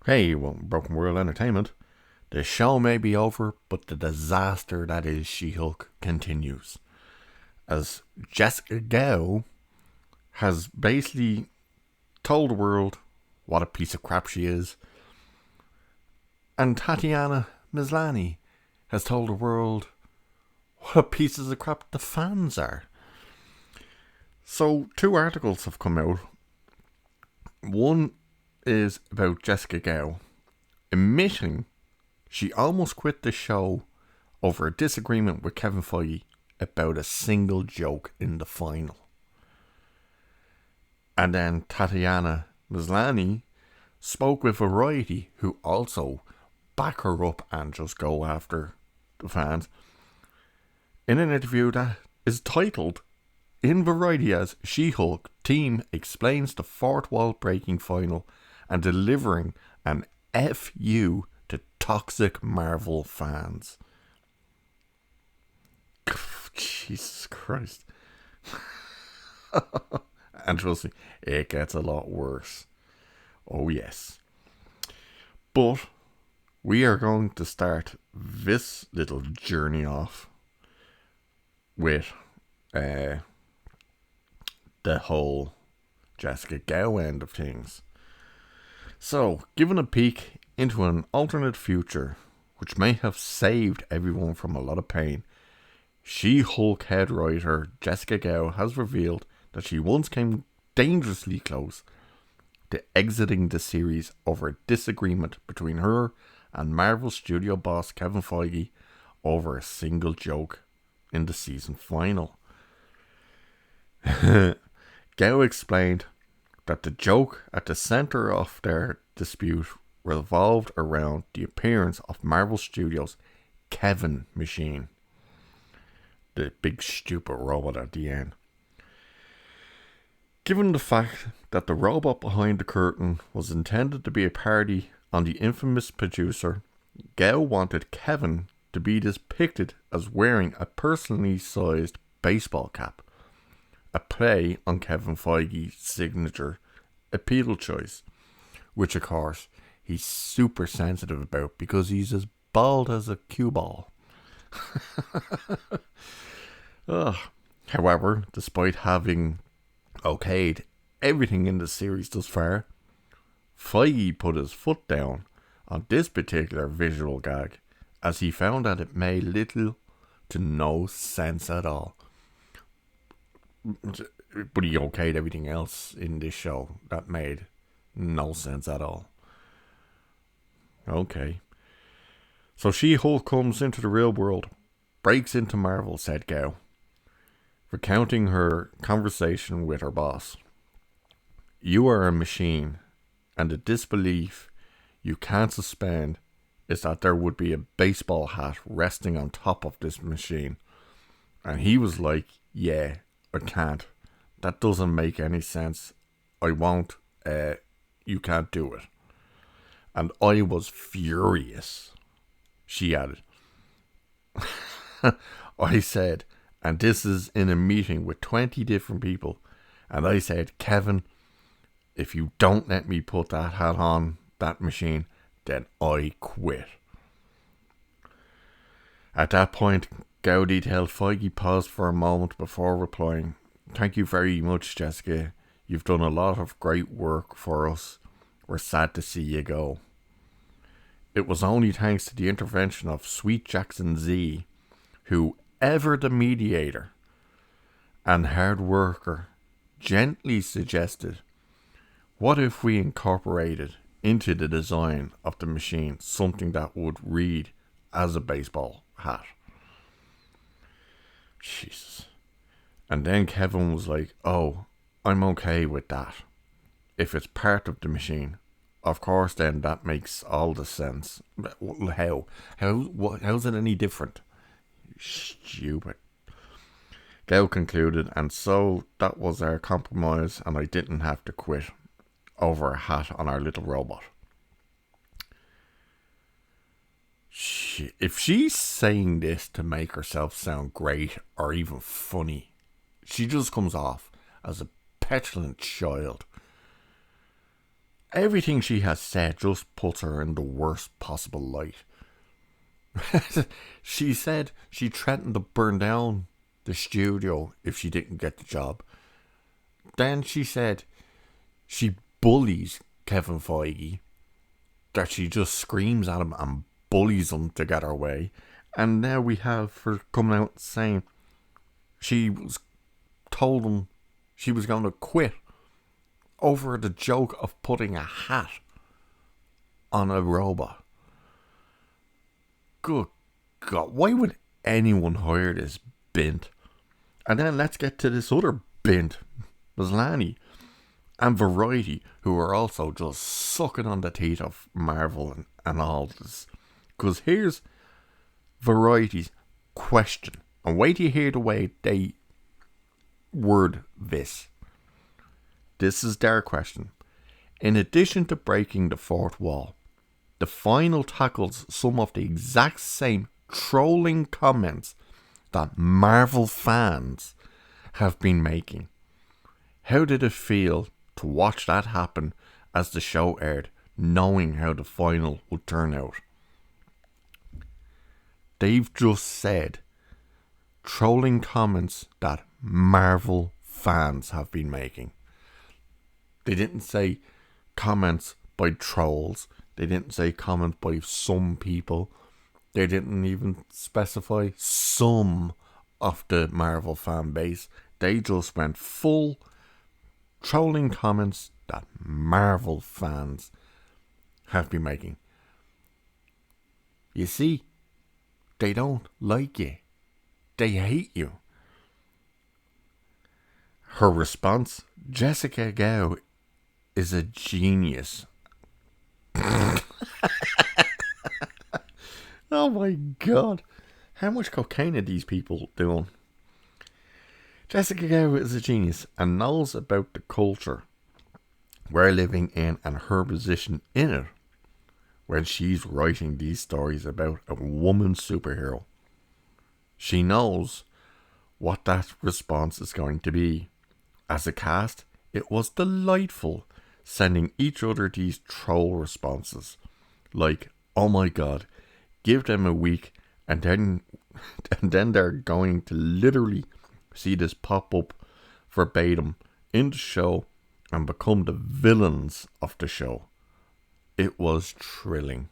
Hey, well, Broken World Entertainment. The show may be over, but the disaster that is She-Hulk continues. As Jessica Gao has basically told the world what a piece of crap she is, and Tatiana Maslany has told the world what a pieces of crap the fans are. So, two articles have come out. One is about Jessica Gao admitting she almost quit the show over a disagreement with Kevin Feige about a single joke in the final. And then Tatiana Maslany spoke with Variety, who also back her up and just go after the fans, in an interview that is titled in Variety as She-Hulk team explains the fourth wall breaking final and delivering an FU to toxic Marvel fans. Jesus Christ. And trust me, it gets a lot worse. Oh yes. But we are going to start this little journey off with the whole Jessica Gao end of things. So, given a peek into an alternate future which may have saved everyone from a lot of pain, She-Hulk head writer Jessica Gao has revealed that she once came dangerously close to exiting the series over a disagreement between her and Marvel studio boss Kevin Feige over a single joke in the season final. Gao explained that the joke at the centre of their dispute revolved around the appearance of Marvel Studios' Kevin machine, the big stupid robot at the end. Given the fact that the robot behind the curtain was intended to be a parody on the infamous producer, Gao wanted Kevin to be depicted as wearing a personally sized baseball cap, a play on Kevin Feige's signature appeal choice, which of course he's super sensitive about because he's as bald as a cue ball. However, despite having okayed everything in the series thus far, Feige put his foot down on this particular visual gag as he found that it made little to no sense at all. But he okayed everything else in this show that made no sense at all. Okay. So She-Hulk comes into the real world, breaks into Marvel, said Gao, recounting her conversation with her boss. You are a machine, and the disbelief you can't suspend is that there would be a baseball hat resting on top of this machine. And he was like, yeah, I can't. That doesn't make any sense. I won't. You can't do it. And I was furious, she added. I said, and this is in a meeting with 20 different people, and I said, Kevin, if you don't let me put that hat on that machine, then I quit. At that point, Gao detailed Feige paused for a moment before replying, thank you very much, Jessica. You've done a lot of great work for us. We're sad to see you go. It was only thanks to the intervention of Sweet Jackson Z, who, ever the mediator and hard worker, gently suggested, what if we incorporated into the design of the machine something that would read as a baseball hat? Jesus. And then Kevin was like, oh, I'm okay with that. If it's part of the machine, of course, then that makes all the sense. How? How's it any different? Stupid. Gao concluded, and so that was our compromise, and I didn't have to quit over a hat on our little robot. If she's saying this to make herself sound great or even funny, she just comes off as a petulant child. Everything she has said just puts her in the worst possible light. She said she threatened to burn down the studio if she didn't get the job. Then she said she bullies Kevin Feige, that she just screams at him and bullies him to get her way. And now we have her coming out saying she was told him she was going to quit over the joke of putting a hat on a robot. Good God, why would anyone hire this bint? And then let's get to this other bint, Maslany and Variety, who are also just sucking on the teeth of Marvel and all this. Because here's Variety's question. And wait till you hear the way they word this. This is their question. In addition to breaking the fourth wall, the final tackles some of the exact same trolling comments that Marvel fans have been making. How did it feel to watch that happen as the show aired, knowing how the final would turn out? They've just said trolling comments that Marvel fans have been making. They didn't say comments by trolls. They didn't say comments by some people. They didn't even specify some of the Marvel fan base. They just went full trolling comments that Marvel fans have been making. You see, they don't like you. They hate you. Her response, Jessica Gao is a genius. Oh my God. How much cocaine are these people doing? Jessica Gao is a genius and knows about the culture we're living in and her position in it when she's writing these stories about a woman superhero. She knows what that response is going to be. As a cast, it was delightful sending each other these troll responses. Like, oh my God, give them a week and then they're going to literally see this pop up verbatim in the show and become the villains of the show. It was thrilling.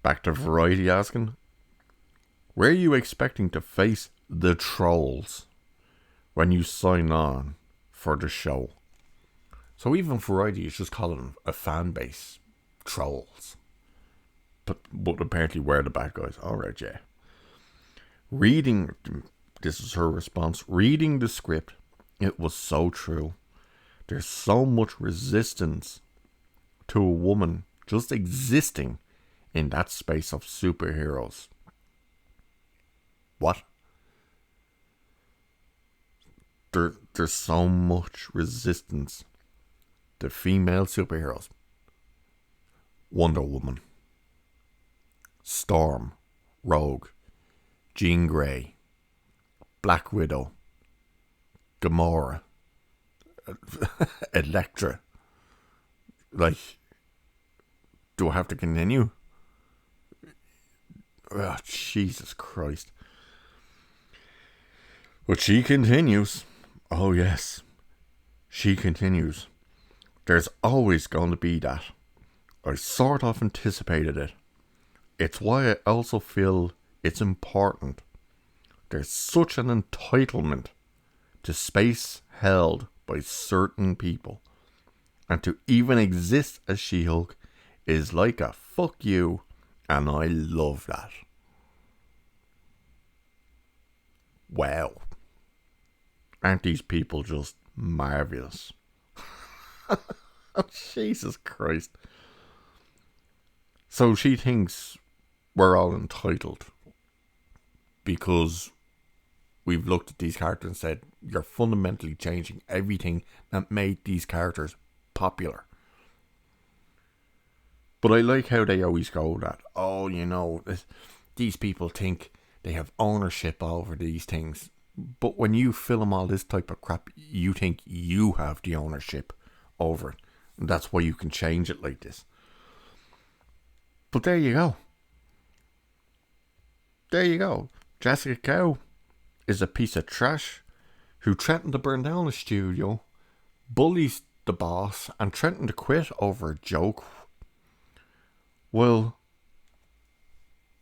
Back to Variety asking, were you expecting to face the trolls when you sign on for the show? So even Variety is just calling them a fan base trolls. But apparently we're the bad guys. Alright, yeah. This is her response. Reading the script, it was so true. There's so much resistance to a woman just existing in that space of superheroes. What? There's so much resistance to female superheroes. Wonder Woman, Storm, Rogue, Jean Grey, Black Widow, Gamora, Elektra. Like, do I have to continue? Oh, Jesus Christ. But she continues. Oh yes, she continues. There's always going to be that. I sort of anticipated it. It's why I also feel it's important. There's such an entitlement to space held by certain people. And to even exist as She-Hulk is like a fuck you, and I love that. Wow. Aren't these people just marvellous? Oh, Jesus Christ. So she thinks we're all entitled because we've looked at these characters and said, you're fundamentally changing everything that made these characters popular. But I like how they always go that, oh, you know, these people think they have ownership over these things. But when you film all this type of crap, you think you have the ownership over it. And that's why you can change it like this. But there you go. There you go. Jessica Cow is a piece of trash who threatened to burn down the studio, bullies the boss, and threatened to quit over a joke. Well,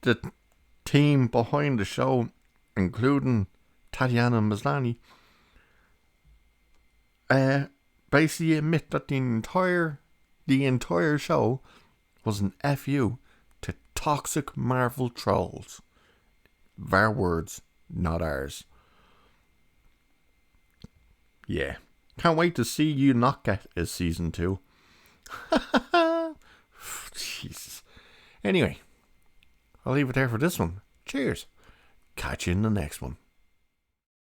the team behind the show, including Tatiana Maslany, basically admit that the entire show was an FU to toxic Marvel trolls. Their words, not ours. Yeah. Can't wait to see you not get a season 2. Jesus. Anyway, I'll leave it there for this one. Cheers. Catch you in the next one.